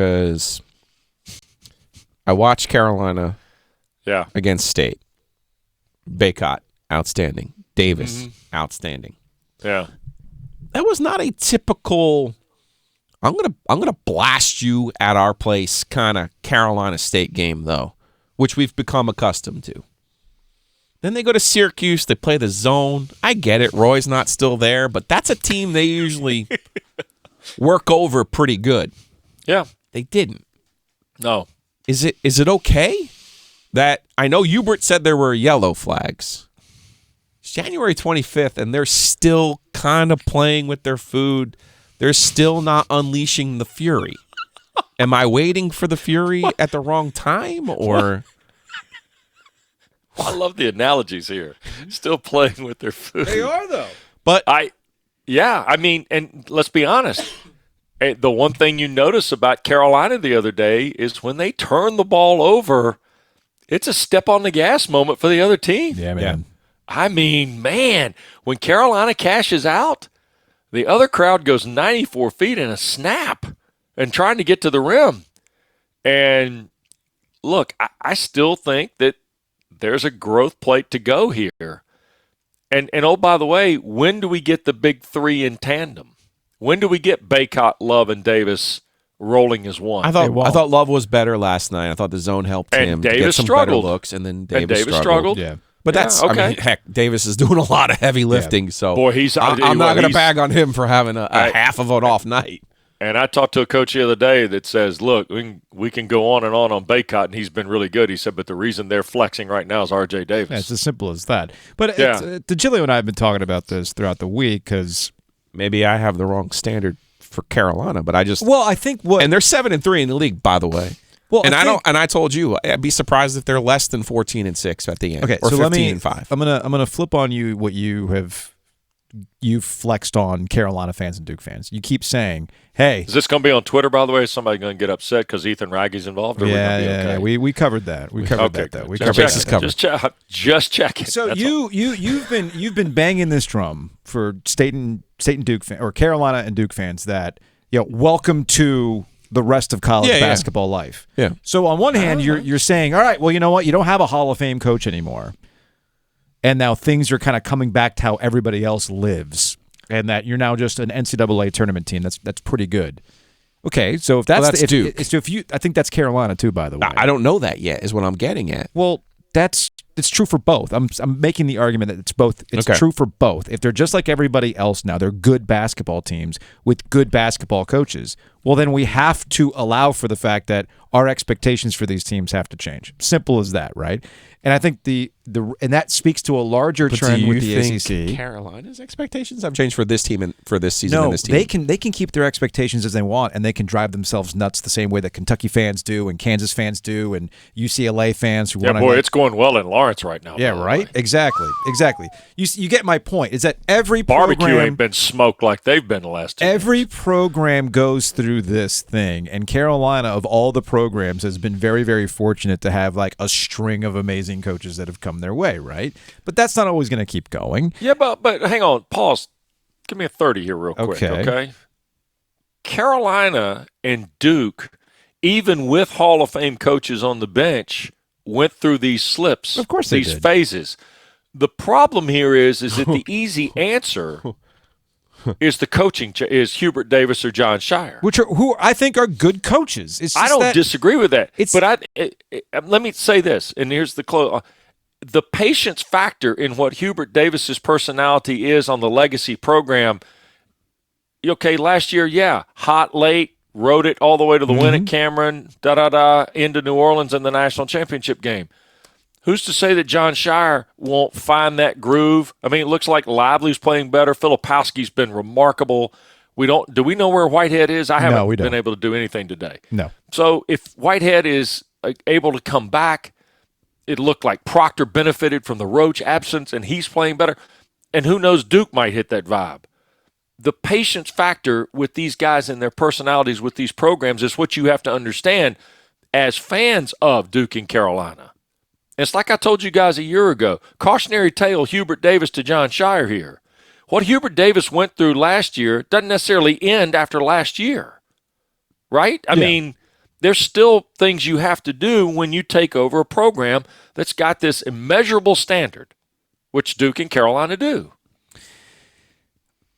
because I watched Carolina against State. Baycott, outstanding. Davis, outstanding. Yeah. That was not a typical I'm gonna blast you at our place kind of Carolina State game, though, which we've become accustomed to. Then they go to Syracuse. They play the zone. I get it. Roy's not still there, but that's a team they usually work over pretty good. Yeah. They didn't. No. Is it okay that I know Hubert said there were yellow flags? It's January 25th, and they're still kind of playing with their food. They're still not unleashing the fury. Am I waiting for the fury at the wrong time, or? I love the analogies here. Still playing with their food. They are, though. But I mean, and let's be honest. The one thing you notice about Carolina the other day is when they turn the ball over, it's a step on the gas moment for the other team. Yeah, man. I mean, man, when Carolina cashes out, the other crowd goes 94 feet in a snap and trying to get to the rim. And look, I still think that there's a growth plate to go here. And oh, by the way, when do we get the big three in tandem? When do we get Baycott, Love, and Davis rolling as one? I thought Love was better last night. I thought the zone helped And him Davis to get some struggled. better looks, and then Davis struggled. Yeah. But that's okay. I mean, heck, Davis is doing a lot of heavy lifting. So Boy, I'm not going to bag on him for having a half of an off night. And I talked to a coach the other day that says, look, we can go on Baycott, and he's been really good. He said, but the reason they're flexing right now is R.J. Davis. Yeah, it's as simple as that. But Giglio and I have been talking about this throughout the week because maybe I have the wrong standard for Carolina, but I think and they're 7-3 in the league, by the way. Well, and I told you I'd be surprised if they're less than 14-6 at the end. Okay, or so 15-5. I'm gonna flip on you what you've flexed on Carolina fans and Duke fans. You keep saying, "Hey, is this going to be on Twitter?" By the way, is somebody going to get upset because Ethan Raggy's involved? Or yeah. We covered that. We covered that. Though. We covered that. Just checking. So you've been banging this drum for State and Duke or Carolina and Duke fans that welcome to the rest of college basketball life. Yeah. So on one hand, you're saying, all right, well, you know what? You don't have a Hall of Fame coach anymore. And now things are kind of coming back to how everybody else lives. And that you're now just an NCAA tournament team. That's pretty good. Okay, so if that's Duke. I think that's Carolina too, by the way. I don't know that yet, is what I'm getting at. Well, it's true for both. I'm making the argument that it's both. It's true for both. If they're just like everybody else now, they're good basketball teams with good basketball coaches. Well, then we have to allow for the fact that our expectations for these teams have to change. Simple as that, right? And I think and that speaks to a larger trend with the ACC. Carolina's expectations have changed for this team and for this season and this team. They can keep their expectations as they want, and they can drive themselves nuts the same way that Kentucky fans do, and Kansas fans do, and UCLA fans who want to. Boy, it's going well in Lawrence right now. Yeah, right. Exactly. You get my point. Is that every barbecue ain't been smoked like they've been the last 2 Every years. program goes through this thing, and Carolina, of all the programs, has been very, very fortunate to have like a string of amazing coaches that have come their way, right? But that's not always going to keep going. Yeah, but hang on, pause. Give me a 30 here real quick, okay? Carolina and Duke, even with Hall of Fame coaches on the bench, went through these slips, of course these phases. The problem here is that the easy answer is the coaching is Hubert Davis or John Shire, who I think are good coaches. It's just I don't disagree with that. But let me say this, and here's the close. The patience factor in what Hubert Davis's personality is on the legacy program. Okay, last year, hot late, rode it all the way to the win at Cameron, into New Orleans in the national championship game. Who's to say that John Shire won't find that groove? I mean, it looks like Lively's playing better. Filipowski's been remarkable. Do we know where Whitehead is? I haven't been able to do anything today. No. So if Whitehead is able to come back, it looked like Proctor benefited from the Roach absence, and he's playing better. And who knows, Duke might hit that vibe. The patience factor with these guys and their personalities with these programs is what you have to understand as fans of Duke and Carolina. It's like I told you guys a year ago. Cautionary tale, Hubert Davis to John Shire here. What Hubert Davis went through last year doesn't necessarily end after last year, right? I mean, there's still things you have to do when you take over a program that's got this immeasurable standard, which Duke and Carolina do.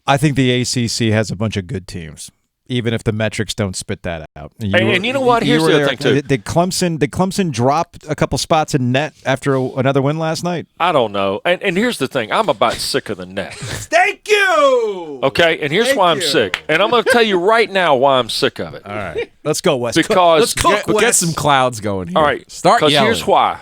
I think the ACC has a bunch of good teams, even if the metrics don't spit that out. And you know what? Here's the other thing, too. Did Clemson drop a couple spots in net after another win last night? I don't know. And here's the thing. I'm about sick of the net. Thank you! Okay, and here's why I'm sick. And I'm going to tell you right now why I'm sick of it. All right. Let's go, Wes. Because Get some clouds going here. All right. Start yelling. Because here's why.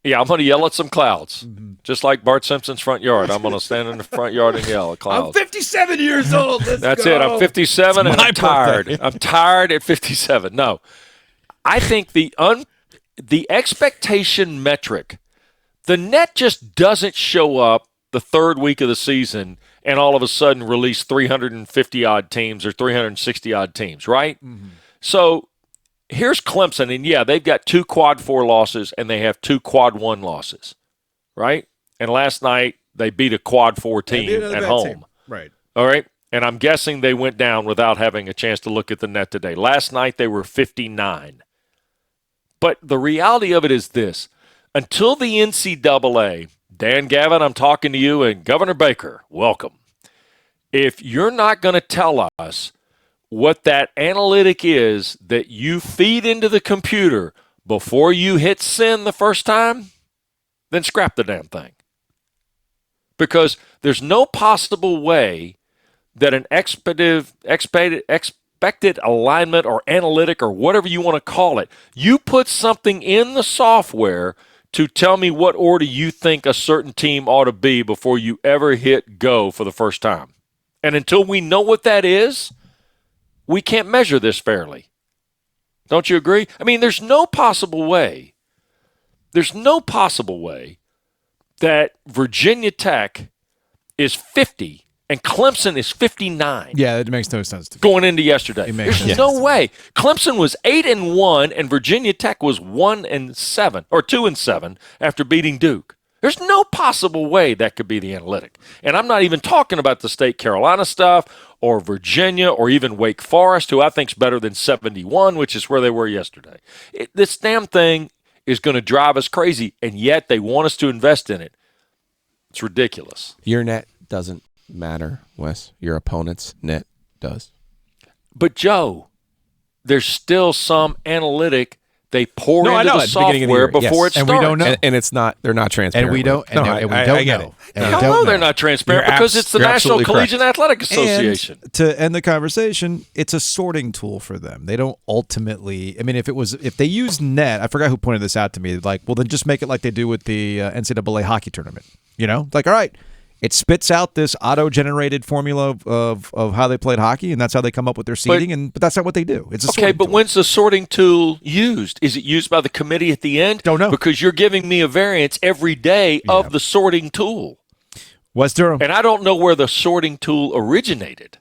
Yeah, I'm going to yell at some clouds. Just like Bart Simpson's front yard. I'm going to stand in the front yard and yell at clouds. I'm 57 years old. That's it. I'm 57 and I'm tired. I'm tired at 57. No. I think the expectation metric, the net just doesn't show up the third week of the season and all of a sudden release 350-odd teams or 360-odd teams, right? Mm-hmm. So here's Clemson, and yeah, they've got 2 quad 4 losses and they have 2 quad 1 losses, right? And last night they beat a quad 4 team at home. Team. Right. All right. And I'm guessing they went down without having a chance to look at the net today. Last night they were 59. But the reality of it is this. Until the NCAA, Dan Gavin, I'm talking to you, and Governor Baker, welcome. If you're not going to tell us what that analytic is that you feed into the computer before you hit send the first time, then scrap the damn thing. Because there's no possible way that an expected alignment or analytic or whatever you want to call it, you put something in the software to tell me what order you think a certain team ought to be before you ever hit go for the first time. And until we know what that is, we can't measure this fairly. Don't you agree? I mean, there's no possible way that Virginia Tech is 50 and Clemson is 59. Yeah, that makes no sense to me. Going into yesterday. There's no way. Clemson was 8-1 and Virginia Tech was 1-7 or 2-7 after beating Duke. There's no possible way that could be the analytic. And I'm not even talking about the State Carolina stuff or Virginia or even Wake Forest, who I think is better than 71, which is where they were yesterday. This damn thing is going to drive us crazy, and yet they want us to invest in it. It's ridiculous. Your net doesn't matter, Wes. Your opponent's net does. But, Joe, there's still some analytic they pour into the software before it starts. And we don't know. And it's not, they're not transparent. And we don't, and we don't know. Hell no, they're not transparent because it's the National Collegiate Athletic Association. And to end the conversation, it's a sorting tool for them. They don't ultimately, I mean, if they use net, I forgot who pointed this out to me, like, well, then just make it like they do with the NCAA hockey tournament. You know, like, all right, it spits out this auto-generated formula of how they played hockey, and that's how they come up with their seeding. But that's not what they do. It's a sorting tool. When's the sorting tool used? Is it used by the committee at the end? Don't know. Because you're giving me a variance every day of the sorting tool. Wes Durham. And I don't know where the sorting tool originated.